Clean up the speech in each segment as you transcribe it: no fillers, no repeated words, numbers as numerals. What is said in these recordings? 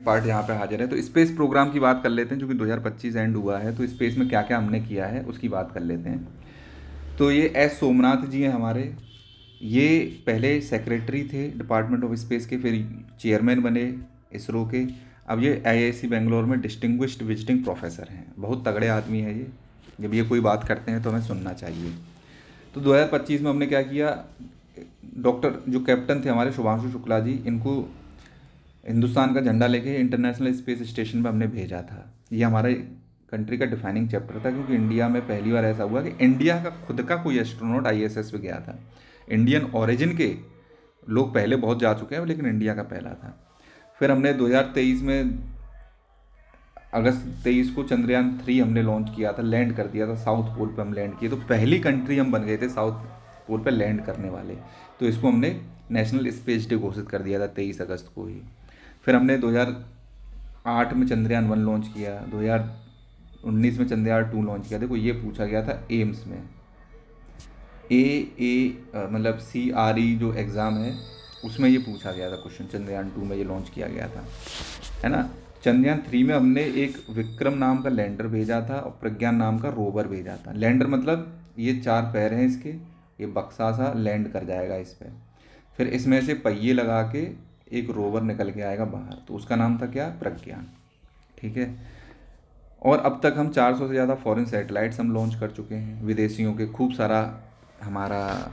Part यहाँ पे हाजिर है। तो स्पेस प्रोग्राम की बात कर लेते हैं, जो कि 2025 एंड हुआ है। तो स्पेस में क्या क्या हमने किया है उसकी बात कर लेते हैं। तो ये एस सोमनाथ जी हैं हमारे। ये पहले सेक्रेटरी थे डिपार्टमेंट ऑफ स्पेस के, फिर चेयरमैन बने इसरो के। अब ये आईआईसी बेंगलोर में डिस्टिंग्विश्ड विजिटिंग प्रोफेसर हैं। बहुत तगड़े आदमी है ये। जब ये कोई बात करते हैं तो हमें सुनना चाहिए। तो 2025 में हमने क्या किया, डॉक्टर जो कैप्टन थे हमारे शुभांशु शुक्ला जी, इनको हिंदुस्तान का झंडा लेके इंटरनेशनल स्पेस स्टेशन पे हमने भेजा था। ये हमारे कंट्री का डिफाइनिंग चैप्टर था, क्योंकि इंडिया में पहली बार ऐसा हुआ कि इंडिया का खुद का कोई एस्ट्रोनॉट आईएसएस पे गया था। इंडियन ओरिजिन के लोग पहले बहुत जा चुके हैं, लेकिन इंडिया का पहला था। फिर हमने 2023 में अगस्त 23 को चंद्रयान 3 हमने लॉन्च किया था, लैंड कर दिया था साउथ पोल पे। हम लैंड किए तो पहली कंट्री हम बन गए थे साउथ पोल पे लैंड करने वाले। तो इसको हमने नेशनल स्पेस डे घोषित कर दिया था 23 अगस्त को ही। फिर हमने 2008 में चंद्रयान 1 लॉन्च किया, 2019 में चंद्रयान 2 लॉन्च किया। देखो ये पूछा गया था एम्स में, मतलब CRE जो एग्ज़ाम है उसमें ये पूछा गया था क्वेश्चन। चंद्रयान 2 में ये लॉन्च किया गया था, है ना। चंद्रयान 3 में हमने एक विक्रम नाम का लैंडर भेजा था और प्रज्ञान नाम का रोवर भेजा था। लैंडर मतलब ये 4 पैर हैं इसके, ये बक्सा सा लैंड कर जाएगा इस पर। फिर इसमें से पहिए लगा के एक रोवर निकल के आएगा बाहर, तो उसका नाम था क्या, प्रज्ञान। ठीक है। और अब तक हम 400 से ज़्यादा फॉरेन सैटेलाइट्स हम लॉन्च कर चुके हैं विदेशियों के। खूब सारा हमारा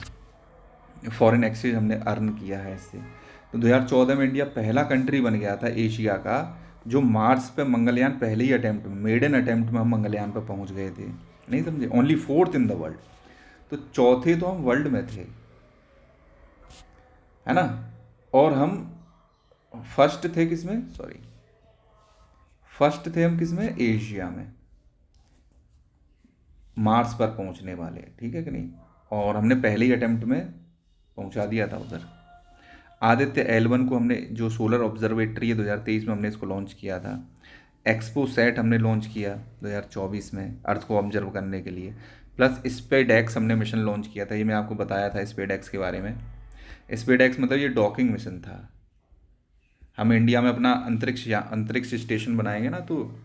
फॉरेन एक्सचेंज हमने अर्न किया है इससे। तो 2014 में इंडिया पहला कंट्री बन गया था एशिया का जो मार्स पे मंगलयान पहले ही अटैम्प्ट में, मेडन अटैम्प्ट में हम मंगलयान पे पहुंच गए थे। नहीं समझे, only 4th in the world. तो चौथे तो हम वर्ल्ड में थे, है ना। और हम फर्स्ट थे किसमें, सॉरी, फर्स्ट थे हम किसमें, एशिया में मार्स पर पहुंचने वाले। ठीक है कि नहीं। और हमने पहले ही अटेम्प्ट में पहुंचा दिया था उधर। आदित्य L1 को हमने, जो सोलर ऑब्जर्वेटरी है, 2023 में हमने इसको लॉन्च किया था। एक्सपो सेट हमने लॉन्च किया 2024 में अर्थ को ऑब्जर्व करने के लिए। प्लस स्पेडएक्स हमने मिशन लॉन्च किया था। ये मैं आपको बताया था स्पेडएक्स के बारे में। स्पेडएक्स मतलब ये डॉकिंग मिशन था। हम इंडिया में अपना अंतरिक्ष स्टेशन बनाएंगे ना, तो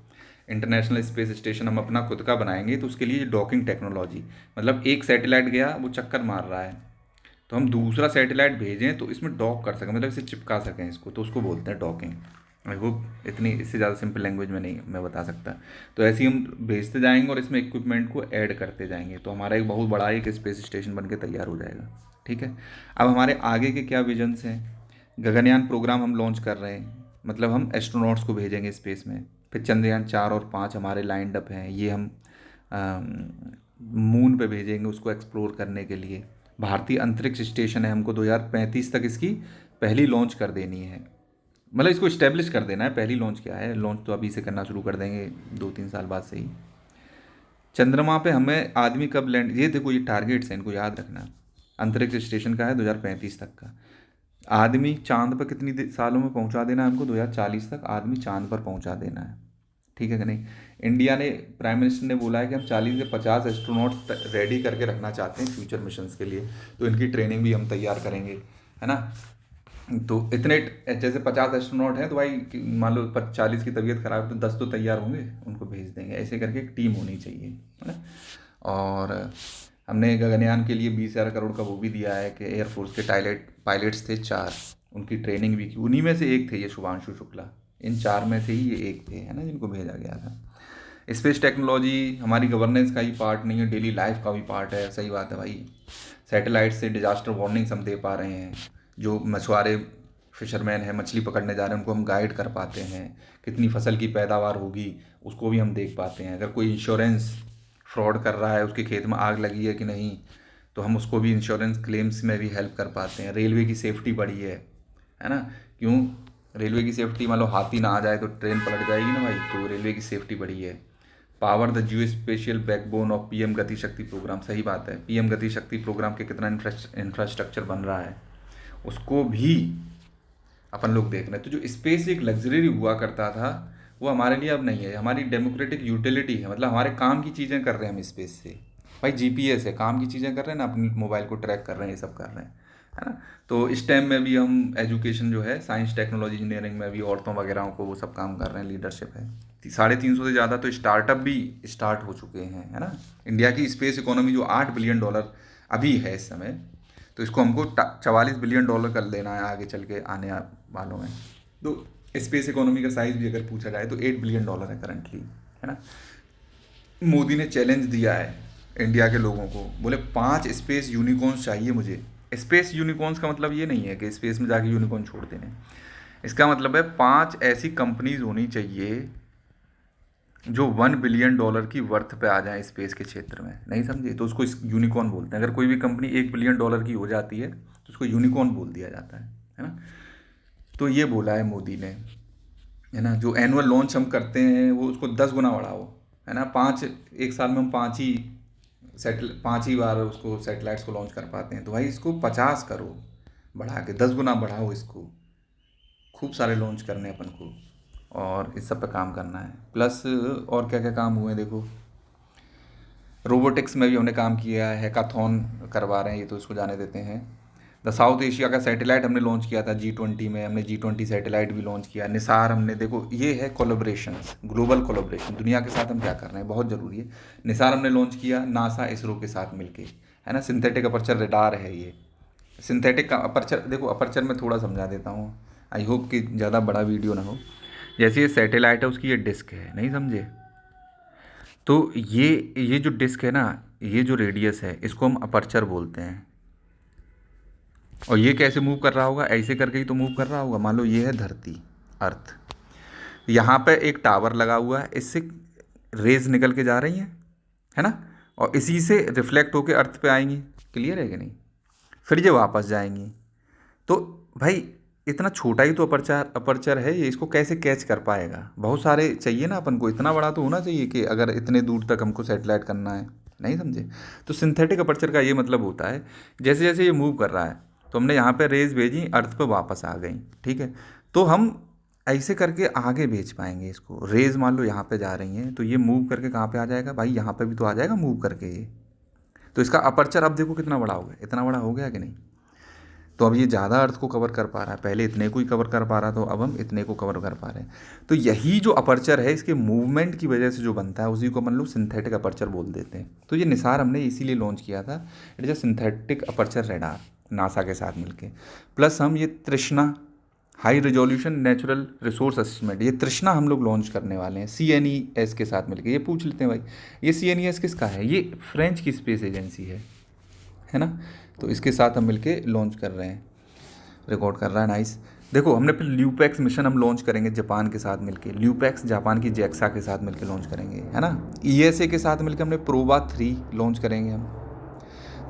इंटरनेशनल स्पेस स्टेशन हम अपना खुद का बनाएंगे। तो उसके लिए डॉकिंग टेक्नोलॉजी, मतलब एक सैटेलाइट गया वो चक्कर मार रहा है, तो हम दूसरा सैटेलाइट भेजें तो इसमें डॉक कर सकें, मतलब इसे चिपका सकें इसको, तो उसको बोलते हैं डॉकिंग। आई होप इतनी, इससे ज़्यादा सिंपल लैंग्वेज में नहीं मैं बता सकता। तो ऐसे ही हम भेजते जाएंगे और इसमें इक्विपमेंट को ऐड करते जाएंगे, तो हमारा एक बहुत बड़ा एक स्पेस स्टेशन बन के तैयार हो जाएगा। ठीक है। अब हमारे आगे के क्या विजन्स हैं। गगनयान प्रोग्राम हम लॉन्च कर रहे हैं, मतलब हम एस्ट्रोनॉट्स को भेजेंगे स्पेस में। फिर चंद्रयान 4 और 5 हमारे लाइंड अप हैं। ये हम मून पे भेजेंगे उसको एक्सप्लोर करने के लिए। भारतीय अंतरिक्ष स्टेशन है, हमको 2035 तक इसकी पहली लॉन्च कर देनी है, मतलब इसको इस्टेब्लिश कर देना है। पहली लॉन्च क्या है, लॉन्च तो अभी से करना शुरू कर देंगे 2-3 साल बाद से ही। चंद्रमा पे हमें आदमी कब लैंड, ये देखो ये टारगेट्स हैं, इनको याद रखना। अंतरिक्ष स्टेशन का है 2035 तक का। आदमी चांद पर कितनी सालों में पहुंचा देना है हमको, 2040 तक आदमी चांद पर पहुंचा देना है। ठीक है कि नहीं। इंडिया ने, प्राइम मिनिस्टर ने बोला है कि हम 40 से 50 एस्ट्रोनॉट्स रेडी करके रखना चाहते हैं फ्यूचर मिशंस के लिए। तो इनकी ट्रेनिंग भी हम तैयार करेंगे, है ना। तो इतने, जैसे 50 एस्ट्रोनॉट हैं तो भाई मान लो 40 की तबीयत खराब है तो 10 तो तैयार होंगे, उनको भेज देंगे। ऐसे करके एक टीम होनी चाहिए, है ना। और हमने गगनयान के लिए 20,000 करोड़ का वो भी दिया है कि एयरफोर्स के पायलट्स थे 4, उनकी ट्रेनिंग भी की। उन्हीं में से एक थे ये शुभांशु शुक्ला। इन 4 में से ही ये एक थे, है ना, जिनको भेजा गया था। स्पेस टेक्नोलॉजी हमारी गवर्नेंस का ही पार्ट नहीं है, डेली लाइफ का भी पार्ट है। सही बात है भाई। सैटेलाइट से डिजास्टर वार्निंग्स हम दे पा रहे हैं। जो मछुआरे फिशरमैन हैं, मछली पकड़ने जा रहे हैं, उनको हम गाइड कर पाते हैं। कितनी फसल की पैदावार होगी उसको भी हम देख पाते हैं। अगर कोई इंश्योरेंस फ्रॉड कर रहा है, उसके खेत में आग लगी है कि नहीं, तो हम उसको भी इंश्योरेंस क्लेम्स में भी हेल्प कर पाते हैं। रेलवे की सेफ्टी बढ़ी है ना। क्यों, रेलवे की सेफ्टी, मान लो हाथी ना आ जाए तो ट्रेन पलट जाएगी ना भाई, तो रेलवे की सेफ्टी बढ़ी है। Power the geospatial backbone of PM Gati Shakti programme. सही बात है, पीएम गति शक्ति प्रोग्राम के कितना इंफ्रास्ट्रक्चर बन रहा है उसको भी अपन लोग देख रहे हैं। तो जो स्पेस एक लग्जरी हुआ करता था वो हमारे लिए अब नहीं है, हमारी डेमोक्रेटिक यूटिलिटी है। मतलब हमारे काम की चीज़ें कर रहे हैं हम स्पेस से। भाई जीपीएस है, काम की चीज़ें कर रहे हैं ना, अपनी मोबाइल को ट्रैक कर रहे हैं, ये सब कर रहे हैं। है ना। तो इस टाइम में भी हम एजुकेशन जो है साइंस टेक्नोलॉजी इंजीनियरिंग में भी औरतों वगैरह को वो सब काम कर रहे हैं, लीडरशिप है। 350 से ज़्यादा तो स्टार्टअप भी स्टार्ट हो चुके हैं, है ना। इंडिया की स्पेस इकोनॉमी जो $8 बिलियन अभी है इस समय, तो इसको हमको $44 बिलियन कर देना है आगे चल के आने वालों में। तो स्पेस इकोनॉमी का साइज भी अगर पूछा जाए तो $8 बिलियन है करंटली, है ना। मोदी ने चैलेंज दिया है इंडिया के लोगों को, बोले 5 स्पेस यूनिकॉर्न्स चाहिए मुझे। स्पेस यूनिकॉर्न्स का मतलब ये नहीं है कि स्पेस में जाके यूनिकॉर्न छोड़ देने, इसका मतलब है 5 ऐसी कंपनीज होनी चाहिए जो $1 बिलियन की वर्थ पे आ जाए स्पेस के क्षेत्र में, नहीं समझे, तो उसको यूनिकॉर्न बोलते हैं। अगर कोई भी कंपनी $1 बिलियन की हो जाती है तो उसको यूनिकॉर्न बोल दिया जाता है ना। तो ये बोला है मोदी ने, है ना। जो एनुअल लॉन्च हम करते हैं वो उसको 10 गुना बढ़ाओ, है ना। पाँच, एक साल में हम 5 ही बार उसको सैटेलाइट्स को लॉन्च कर पाते हैं, तो भाई इसको 50 करो, बढ़ा के 10 गुना बढ़ाओ इसको। खूब सारे लॉन्च करने हैं अपन को, और इस सब पे काम करना है। प्लस और क्या क्या काम हुए हैं देखो, रोबोटिक्स में भी हमने काम किया है, हैकाथॉन करवा रहे हैं, ये तो इसको जाने देते हैं। द साउथ एशिया का सैटेलाइट हमने लॉन्च किया था G20 में, हमने G20 सैटेलाइट भी लॉन्च किया। निसार हमने, देखो ये है कोलैबोरेशंस, ग्लोबल कोलैबोरेशन, दुनिया के साथ हम क्या कर रहे हैं बहुत ज़रूरी है। निसार हमने लॉन्च किया नासा इसरो के साथ मिलके, है ना। सिंथेटिक अपर्चर रेडार है ये। सिंथेटिक का अपर्चर, देखो अपर्चर में थोड़ा समझा देता हूँ, आई होप कि ज़्यादा बड़ा वीडियो ना हो। जैसे ये सैटेलाइट है उसकी ये डिस्क है, नहीं समझे, तो ये जो डिस्क है ना, ये जो रेडियस है इसको हम अपर्चर बोलते हैं। और ये कैसे मूव कर रहा होगा, ऐसे करके ही तो मूव कर रहा होगा। मान लो ये है धरती, अर्थ, यहाँ पे एक टावर लगा हुआ है, इससे रेज निकल के जा रही हैं, है ना, और इसी से रिफ्लेक्ट होके अर्थ पे आएंगी। क्लियर है कि नहीं। फिर ये वापस जाएंगी। तो भाई इतना छोटा ही तो अपर्चर अपर्चर है ये, इसको कैसे कैच कर पाएगा। बहुत सारे चाहिए ना अपन को, इतना बड़ा तो होना चाहिए कि अगर इतने दूर तक हमको सैटेलाइट करना है, नहीं समझे। तो सिंथेटिक अपर्चर का ये मतलब होता है, जैसे जैसे ये मूव कर रहा है तो हमने यहाँ पे रेज भेजी, अर्थ पे वापस आ गई, ठीक है। तो हम ऐसे करके आगे भेज पाएंगे इसको। रेज मान लो यहाँ पे जा रही हैं तो ये मूव करके कहाँ पे आ जाएगा भाई, यहाँ पे भी तो आ जाएगा मूव करके ये। तो इसका अपर्चर अब देखो कितना बड़ा हो गया, इतना बड़ा हो गया कि नहीं। तो अब ये ज़्यादा अर्थ को कवर कर पा रहा है, पहले इतने को ही कवर कर पा रहा था, तो अब हम इतने को कवर कर पा रहे हैं। तो यही जो अपर्चर है इसके मूवमेंट की वजह से जो बनता है उसी को हम लोग सिंथेटिक अपर्चर बोल देते हैं। तो ये निसार हमने इसीलिए लॉन्च किया था, it is a synthetic aperture radar, NASA के साथ मिलके। प्लस हम ये तृष्णा high resolution natural resource assessment, ये तृष्णा हम लोग लॉन्च करने वाले हैं CNES के साथ मिलके। ये पूछ लेते हैं भाई, ये CNES किसका है, ये फ्रेंच की स्पेस एजेंसी है ना। तो इसके साथ हम मिलके लॉन्च कर रहे हैं, रिकॉर्ड कर रहा है, नाइस। देखो हमने फिर ल्यूपैक्स मिशन हम लॉन्च करेंगे जापान के साथ मिलके, ल्यूपैक्स जापान की JAXA के साथ मिलके लॉन्च करेंगे, है ना। ESA के साथ मिलके हमने प्रोबा 3 लॉन्च करेंगे हम।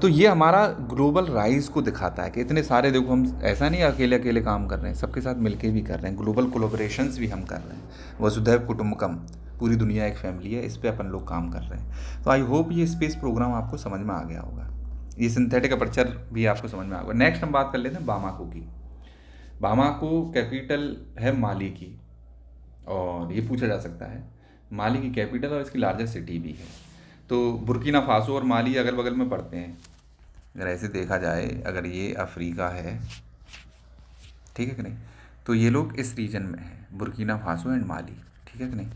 तो ये हमारा ग्लोबल राइज को दिखाता है कि इतने सारे, देखो हम ऐसा नहीं अकेले अकेले काम कर रहे हैं, सबके साथ मिलके भी कर रहे हैं, ग्लोबल कोलोब्रेशंस भी हम कर रहे हैं। वसुधैव कुटुंबकम, पूरी दुनिया एक फैमिली है, इस पर अपन लोग काम कर रहे हैं। तो आई होप ये स्पेस प्रोग्राम आपको समझ में आ गया होगा, ये सिंथेटिक अपर्चर भी आपको समझ में आ गया। नेक्स्ट हम बात कर लेते हैं बामाको की। बामाको कैपिटल है माली की, और ये पूछा जा सकता है माली की कैपिटल और इसकी लार्जेस्ट सिटी भी है। तो बुर्किना फासो और माली अगल बगल में पड़ते हैं, अगर ऐसे देखा जाए, अगर ये अफ्रीका है, ठीक है कि नहीं, तो ये लोग इस रीजन में हैं, बुर्किना फासो एंड माली, ठीक है कि नहीं।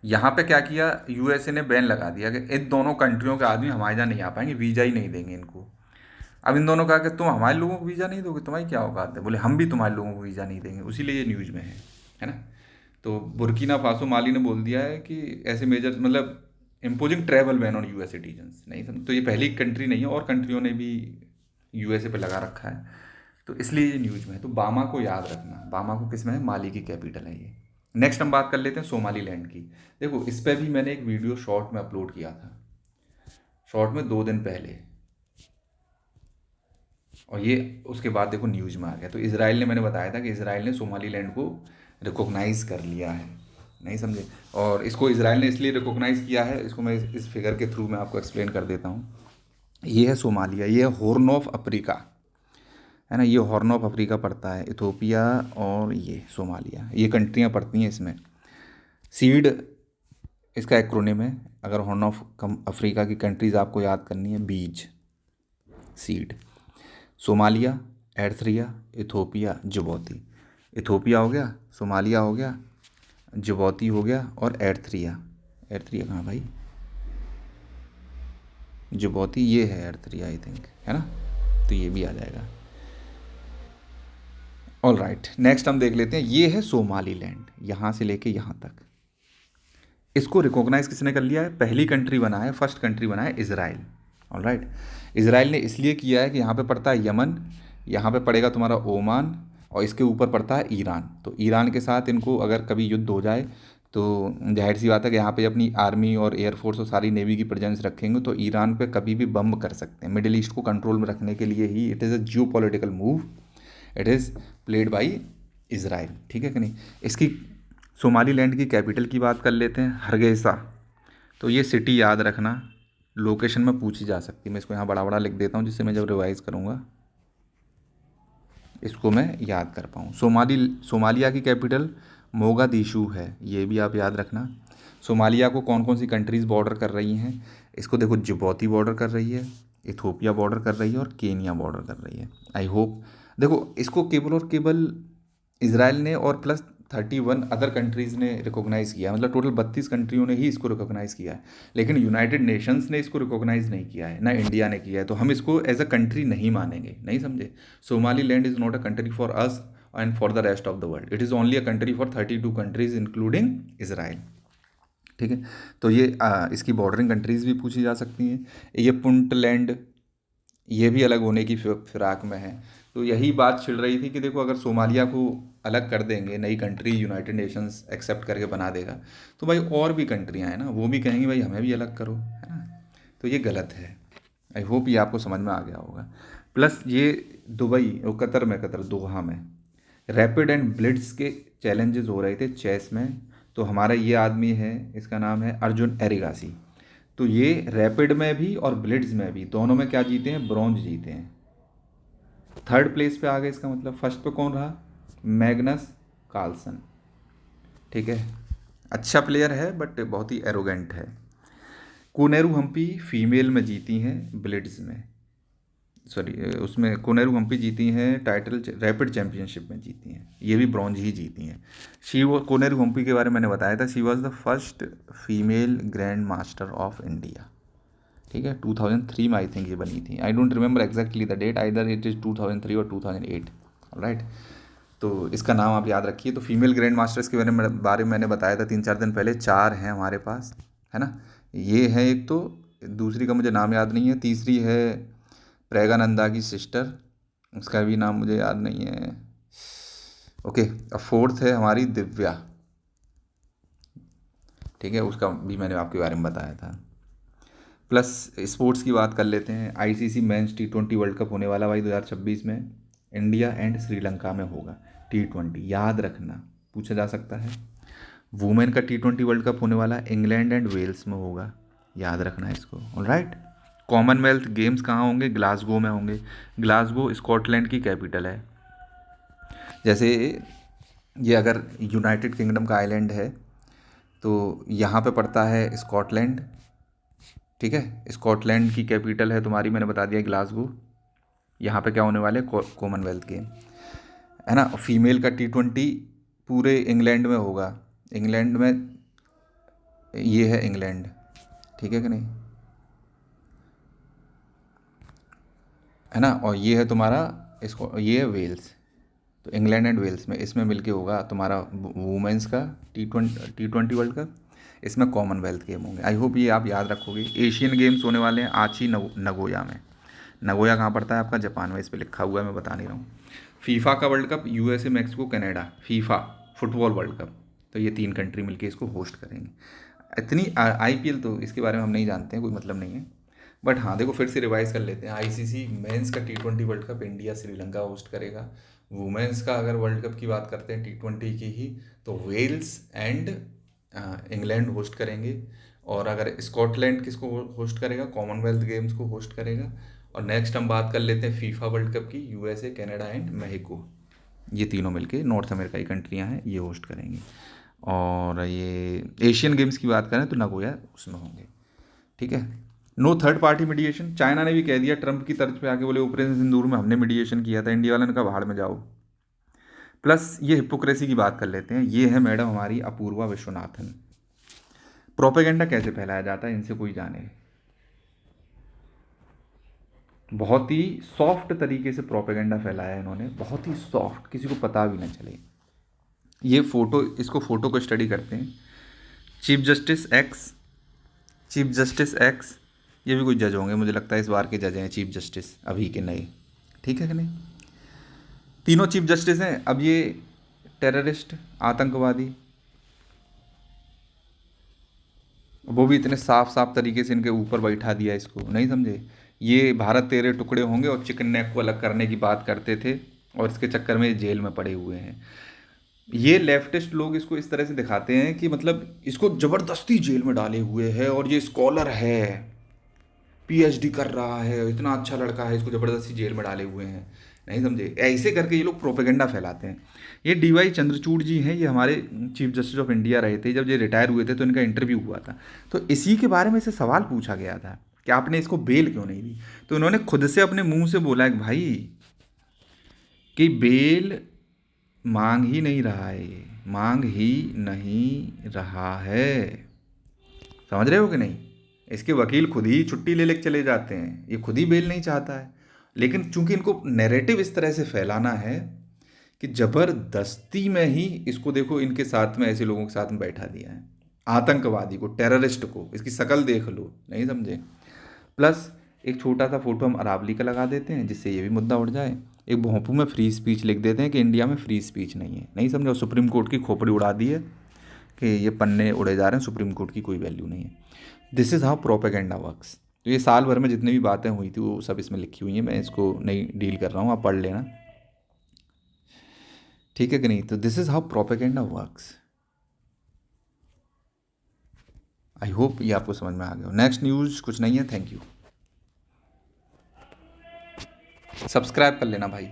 यहाँ पे क्या किया, USA ने बैन लगा दिया कि इन दोनों कंट्रियों के आदमी हमारे यहाँ नहीं आ पाएंगे, वीज़ा ही नहीं देंगे इनको। अब इन दोनों कहा कि तुम हमारे लोगों को वीज़ा नहीं दोगे, तुम्हारी क्या औकात है, बोले हम भी तुम्हारे लोगों को वीज़ा नहीं देंगे, उसीलिए ये न्यूज़ में है ना। तो बुर्किना फासो माली ने बोल दिया है कि ऐसे मेजर, मतलब imposing travel ban on US citizens, नहीं समझ। तो ये पहली कंट्री नहीं है, और कंट्रियों ने भी USA पे लगा रखा है, तो इसलिए ये न्यूज़ में है। तो बामा को याद रखना, बामा को किस में है, माली की कैपिटल है ये। नेक्स्ट हम बात कर लेते हैं सोमाली लैंड की। देखो इस पर भी मैंने एक वीडियो शॉर्ट में अपलोड किया था, शॉर्ट में 2 दिन पहले, और ये उसके बाद देखो न्यूज़ में आ गया। तो इसराइल ने, मैंने बताया था कि इसराइल ने सोमाली लैंड को रिकॉग्नाइज़ कर लिया है, नहीं समझे। और इसको इसराइल ने इसलिए रिकॉग्नाइज़ किया है, इसको मैं इस फिगर के थ्रू मैं आपको एक्सप्लेन कर देता हूँ। ये है सोमालिया, ये है हॉर्न ऑफ अफ्रीका, है ना, ये हॉर्न ऑफ अफ्रीका पड़ता है, इथोपिया और ये सोमालिया, ये कंट्रियाँ पड़ती हैं इसमें। सीड इसका एक्रोनिम है, अगर हॉर्न ऑफ अफ्रीका की कंट्रीज़ आपको याद करनी है, बीज, सीड, सोमालिया, एर्थरिया, इथोपिया, जिबौती। इथोपिया हो गया, सोमालिया हो गया, जिबौती हो गया और एर्थरिया। एर्थरिया कहाँ भाई? जिबौती ये है एर्थरिया आई थिंक, है ना? तो ये भी आ जाएगा। ऑल राइट, नेक्स्ट हम देख लेते हैं। ये है सोमालीलैंड, यहाँ से लेके यहाँ तक। इसको रिकॉग्नाइज किसने कर लिया है? पहली कंट्री बना है, फर्स्ट कंट्री बना है इजराइल। ऑल राइट, इजराइल ने इसलिए किया है कि यहाँ पे पड़ता है यमन, यहाँ पे पड़ेगा तुम्हारा ओमान, और इसके ऊपर पड़ता है ईरान। तो ईरान के साथ इनको अगर कभी युद्ध हो जाए तो जाहिर सी बात है कि यहाँ पे अपनी आर्मी और एयरफोर्स और सारी नेवी की प्रेजेंस रखेंगे तो ईरान पे कभी भी बम्ब कर सकते हैं। मिडिल ईस्ट को कंट्रोल में रखने के लिए ही it is a geo political move, it is played by Israel. ठीक है कि नहीं? इसकी सोमालीलैंड की कैपिटल की बात कर लेते हैं, हरगेसा। तो ये सिटी याद रखना, लोकेशन में पूछी जा सकती है। मैं इसको यहाँ बड़ा बड़ा लिख देता हूँ जिससे मैं जब रिवाइज करूँगा इसको मैं याद कर पाऊँ। सोमालिया की कैपिटल मोगादिशु है, ये भी आप याद रखना। सोमालिया को कौन कौन सी कंट्रीज़ बॉर्डर कर रही हैं? इसको देखो, जिबौती बॉर्डर कर रही है, इथोपिया बॉर्डर कर रही है और केनिया बॉर्डर कर रही है। आई होप, देखो इसको केवल और केवल इसराइल ने और प्लस 31 अदर कंट्रीज़ ने रिकॉग्नाइज़ किया, मतलब टोटल 32 कंट्रियों ने ही इसको रिकॉग्नाइज़ किया है। लेकिन यूनाइटेड नेशंस ने इसको रिकॉग्नाइज़ नहीं किया है, ना इंडिया ने किया है, तो हम इसको एज अ कंट्री नहीं मानेंगे। नहीं समझे? Somali land is not a country for us and for the rest of the world, it is only a country for 32 countries including Israel. ठीक है, तो ये इसकी बॉर्डरिंग कंट्रीज़ भी पूछी जा सकती हैं। ये पुंटलैंड, ये भी अलग होने की फिराक में है। तो यही बात छिड़ रही थी कि देखो अगर सोमालिया को अलग कर देंगे, नई कंट्री यूनाइटेड नेशंस एक्सेप्ट करके बना देगा, तो भाई और भी कंट्रियाँ हैं ना, वो भी कहेंगी भाई हमें भी अलग करो, है ना? तो ये गलत है। आई होप ये आपको समझ में आ गया होगा। प्लस ये दुबई और कतर में, कतर दोहा में रैपिड एंड ब्लिट्स के चैलेंजेस हो रहे थे चेस में। तो हमारा ये आदमी है, इसका नाम है अर्जुन एरिगासी। तो ये रैपिड में भी और ब्लिट्स में भी दोनों में क्या जीते हैं? ब्रॉन्ज जीते हैं। थर्ड प्लेस पे आ गए, इसका मतलब फर्स्ट पे कौन रहा? Magnus Carlsen. ठीक है, अच्छा प्लेयर है बट बहुत ही एरोगेंट है। कोनेरू हम्पी फीमेल में जीती हैं ब्लिट्स में, सॉरी उसमें कोनेरू हम्पी जीती हैं टाइटल रैपिड चैंपियनशिप में जीती हैं, ये भी ब्रॉन्ज ही जीती हैं। शी वो कोनेरू हम्पी के बारे में मैंने बताया था, she was the first female grandmaster of India. ठीक है, 2003 में आई थिंक ये बनी थी। I don't remember exactly the date, either it is 2003 और 2008। राइट, तो इसका नाम आप याद रखिए। तो फीमेल ग्रैंड मास्टर्स के बारे में मैंने बताया था 3-4 दिन पहले, 4 हैं हमारे पास, है ना? ये है एक, तो दूसरी का मुझे नाम याद नहीं है, तीसरी है प्रज्ञानंदा की सिस्टर, उसका भी नाम मुझे याद नहीं है। ओके, अब फोर्थ है हमारी दिव्या। ठीक है, उसका भी मैंने आपके बारे में बताया था। प्लस स्पोर्ट्स की बात कर लेते हैं। ICC men's T20 world cup होने वाला भाई 2026 में, इंडिया एंड श्रीलंका में होगा। T20 याद रखना, पूछा जा सकता है। वुमेन का T20 वर्ल्ड कप होने वाला इंग्लैंड एंड वेल्स में होगा, याद रखना है इसको। ऑलराइट, कॉमनवेल्थ गेम्स कहाँ होंगे? ग्लासगो में होंगे। ग्लासगो स्कॉटलैंड की कैपिटल है। जैसे ये अगर यूनाइटेड किंगडम का आइलैंड है तो यहाँ पे पड़ता है स्कॉटलैंड। ठीक है, स्कॉटलैंड की कैपिटल है तुम्हारी, मैंने बता दिया, ग्लासगो। यहाँ पे क्या होने वाले? कॉमनवेल्थ गेम, है ना? फीमेल का T20 पूरे इंग्लैंड में होगा। इंग्लैंड में, ये है इंग्लैंड, ठीक है कि नहीं, है ना? और ये है तुम्हारा, इसको ये है वेल्स। तो इंग्लैंड एंड वेल्स में, इसमें मिलके होगा तुम्हारा वुमेंस का T20 वर्ल्ड कप। इसमें कॉमनवेल्थ गेम होंगे। आई होप ये आप याद रखोगे। एशियन गेम्स होने वाले हैं आची नगोया में। नगोया कहाँ पड़ता है आपका? जापान में, इस पर लिखा हुआ है, मैं बता नहीं रहा हूँ। फीफा का world cup USA, Mexico, Canada, FIFA football world cup. तो ये 3 कंट्री मिलके इसको होस्ट करेंगे। इतनी IPL तो इसके बारे में हम नहीं जानते हैं, कोई मतलब नहीं है। बट हाँ देखो, फिर से रिवाइज कर लेते हैं। आईसीसी मेंस का T20 world cup India Sri Lanka host करेगा। वुमेंस का अगर वर्ल्ड कप की बात करते हैं T20 की ही, तो वेल्स एंड इंग्लैंड होस्ट करेंगे। और अगर स्कॉटलैंड किसको होस्ट करेगा? कॉमनवेल्थ गेम्स को होस्ट करेगा। और नेक्स्ट हम बात कर लेते हैं फीफा वर्ल्ड कप की, USA, कनाडा एंड मेक्सिको। ये तीनों मिलके नॉर्थ अमेरिका की कंट्रियाँ हैं, ये होस्ट करेंगी। और ये एशियन गेम्स की बात करें तो नगोया उसमें होंगे। ठीक है, no third party mediation, China ने भी कह दिया ट्रंप की तर्ज पे आके, बोले ऑपरेशन सिंदूर में हमने मीडिएशन किया था। इंडिया वालों ने कहा भाड़ में जाओ। प्लस ये हिपोक्रेसी की बात कर लेते हैं, ये है मैडम हमारी अपूर्वा विश्वनाथन। प्रोपेगेंडा कैसे फैलाया जाता है इनसे कोई जाने, बहुत ही सॉफ्ट तरीके से प्रोपेगेंडा फैलाया है इन्होंने, बहुत ही सॉफ्ट, किसी को पता भी ना चले। ये फोटो, इसको फोटो को स्टडी करते हैं। Chief justice x, chief justice x, ये भी कुछ जज होंगे मुझे लगता है, इस बार के जज हैं चीफ जस्टिस अभी के नए, ठीक है कि नहीं। तीनों चीफ जस्टिस हैं। अब ये टेररिस्ट, आतंकवादी, वो भी इतने साफ साफ तरीके से इनके ऊपर बैठा दिया इसको, नहीं समझे। ये भारत तेरे टुकड़े होंगे और चिकन नेक को अलग करने की बात करते थे, और इसके चक्कर में ये जेल में पड़े हुए हैं। ये लेफ्टिस्ट लोग इसको इस तरह से दिखाते हैं कि मतलब इसको ज़बरदस्ती जेल में डाले हुए है, और ये स्कॉलर है, पीएचडी कर रहा है, इतना अच्छा लड़का है, इसको ज़बरदस्ती जेल में डाले हुए हैं, नहीं समझे। ऐसे करके ये लोग प्रोपेगेंडा फैलाते हैं। ये डीवाई चंद्रचूड़ जी हैं, ये हमारे चीफ जस्टिस ऑफ इंडिया रहे थे। जब ये रिटायर हुए थे तो इनका इंटरव्यू हुआ था, तो इसी के बारे में से सवाल पूछा गया था कि आपने इसको बेल क्यों नहीं दी। तो इन्होंने खुद से अपने मुंह से बोला है कि भाई कि बेल मांग ही नहीं रहा है, ये मांग ही नहीं रहा है, समझ रहे हो कि नहीं। इसके वकील खुद ही छुट्टी ले लेके चले जाते हैं, ये खुद ही बेल नहीं चाहता है। लेकिन चूंकि इनको नैरेटिव इस तरह से फैलाना है कि ज़बरदस्ती में ही इसको, देखो इनके साथ में ऐसे लोगों के साथ में बैठा दिया है, आतंकवादी को, टेररिस्ट को, इसकी शक्ल देख लो, नहीं समझे। प्लस एक छोटा सा फोटो हम अरावली का लगा देते हैं जिससे ये भी मुद्दा उठ जाए। एक भोंपू में फ्री स्पीच लिख देते हैं कि इंडिया में फ्री स्पीच नहीं है, नहीं समझे। और सुप्रीम कोर्ट की खोपड़ी उड़ा दी है कि ये पन्ने उड़े जा रहे हैं, सुप्रीम कोर्ट की कोई वैल्यू नहीं है। This is how propaganda works. तो ये साल भर में जितनी भी बातें हुई थी वो सब इसमें लिखी हुई हैं, मैं इसको नहीं डील कर रहा हूँ, आप पढ़ लेना, ठीक है कि नहीं। तो this is how propaganda works. I hope ये आपको समझ में आ गया हो। नेक्स्ट न्यूज़ कुछ नहीं है, थैंक यू। सब्सक्राइब कर लेना भाई।